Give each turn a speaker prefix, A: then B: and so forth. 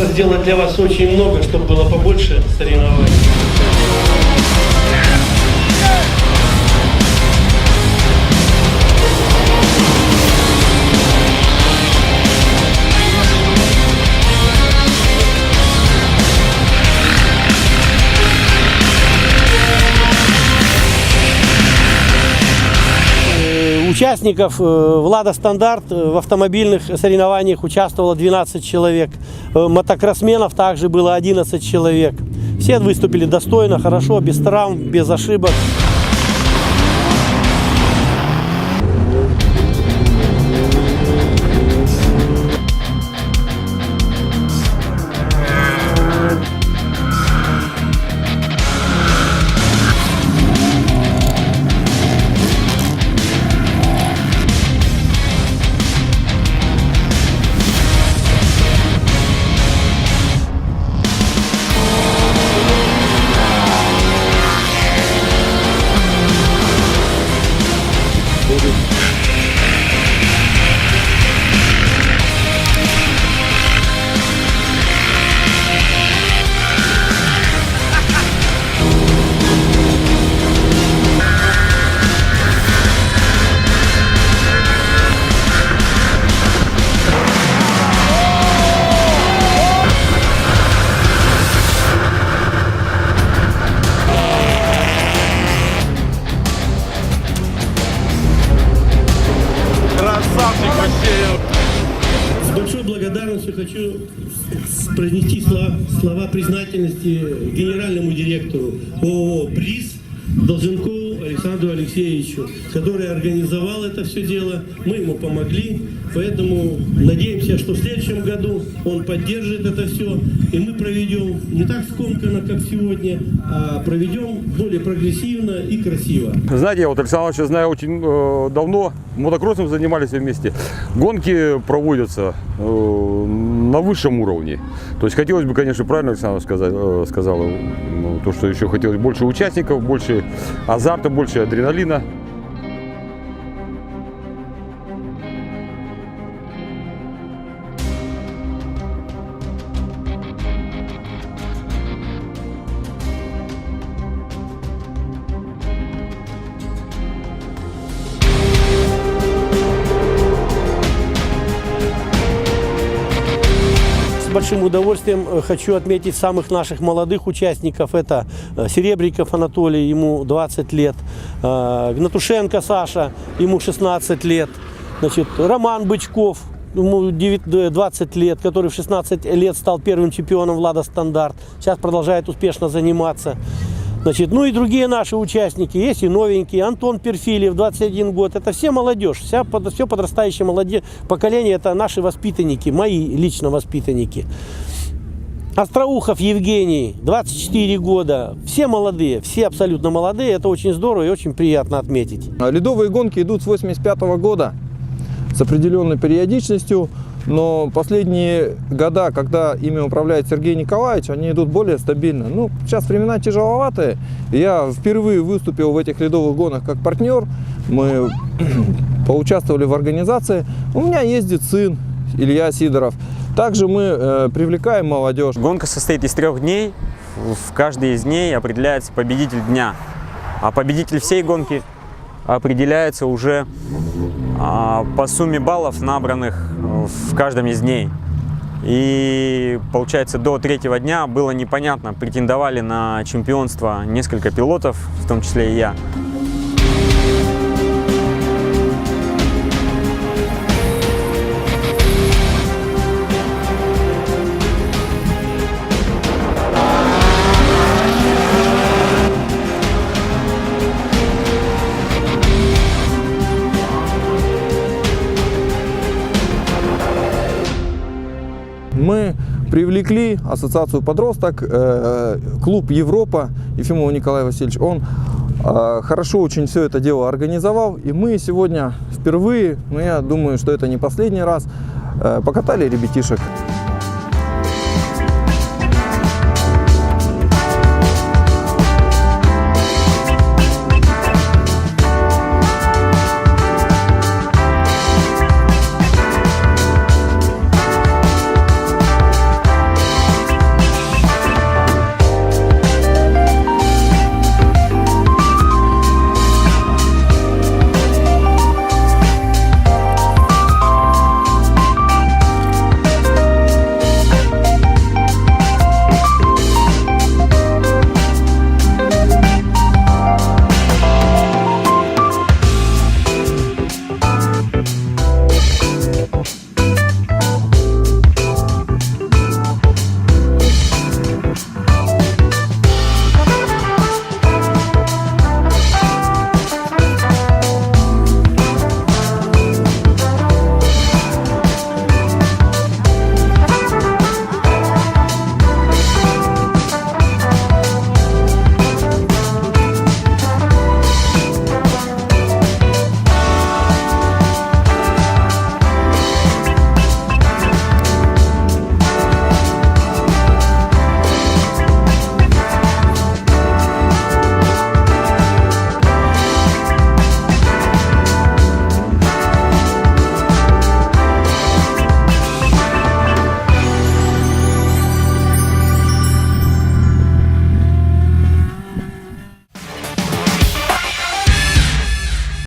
A: постараться сделать для вас очень много, чтобы было побольше соревнований.
B: Участников «Влада Стандарт» в автомобильных соревнованиях участвовало 12 человек. Мотокроссменов также было 11 человек. Все выступили достойно, хорошо, без травм, без ошибок.
A: С большой благодарностью хочу произнести слова признательности генеральному директору ООО «Бриз» Долженкову Александру Алексеевичу, который организовал это все дело. Мы ему помогли, поэтому надеемся, что в следующем году он поддержит это все, и мы проведем не так скомканно, как сегодня, а проведем более прогрессивно и красиво.
C: Знаете, я вот Александра Ивановича знаю очень давно, мотокроссом занимались вместе. Гонки проводятся на высшем уровне. То есть хотелось бы, конечно, правильно Александр сказал, то, что еще хотелось больше участников, больше азарта, больше адреналина.
B: С большим удовольствием хочу отметить самых наших молодых участников. Это Серебряков Анатолий, ему 20 лет, Гнатушенко Саша, ему 16 лет, значит, Роман Бычков, ему 20 лет, который в 16 лет стал первым чемпионом «Влада Стандарт», сейчас продолжает успешно заниматься. Значит, ну и другие наши участники, есть и новенькие, Антон Перфилев, 21 год, это все молодежь, все подрастающее поколение, это наши воспитанники, мои лично воспитанники. Остроухов Евгений, 24 года, все молодые, все абсолютно молодые, это очень здорово и очень приятно отметить.
D: Ледовые гонки идут с 1985 года с определенной периодичностью. Но последние года, когда ими управляет Сергей Николаевич, они идут более стабильно. Ну, сейчас времена тяжеловатые. Я впервые выступил в этих ледовых гонках как партнер. Мы поучаствовали в организации. У меня ездит сын Илья Сидоров. Также мы привлекаем молодежь.
E: Гонка состоит из 3 дней. В каждый из дней определяется победитель дня. А победитель всей гонки определяется уже по сумме баллов, набранных в каждом из дней. И получается, до 3-го дня было непонятно, претендовали на чемпионство несколько пилотов, в том числе и я.
D: Мы привлекли ассоциацию подросток, клуб Европа, Ефимова Николай Васильевич. Он хорошо очень все это дело организовал. И мы сегодня впервые, но я думаю, что это не последний раз, покатали ребятишек.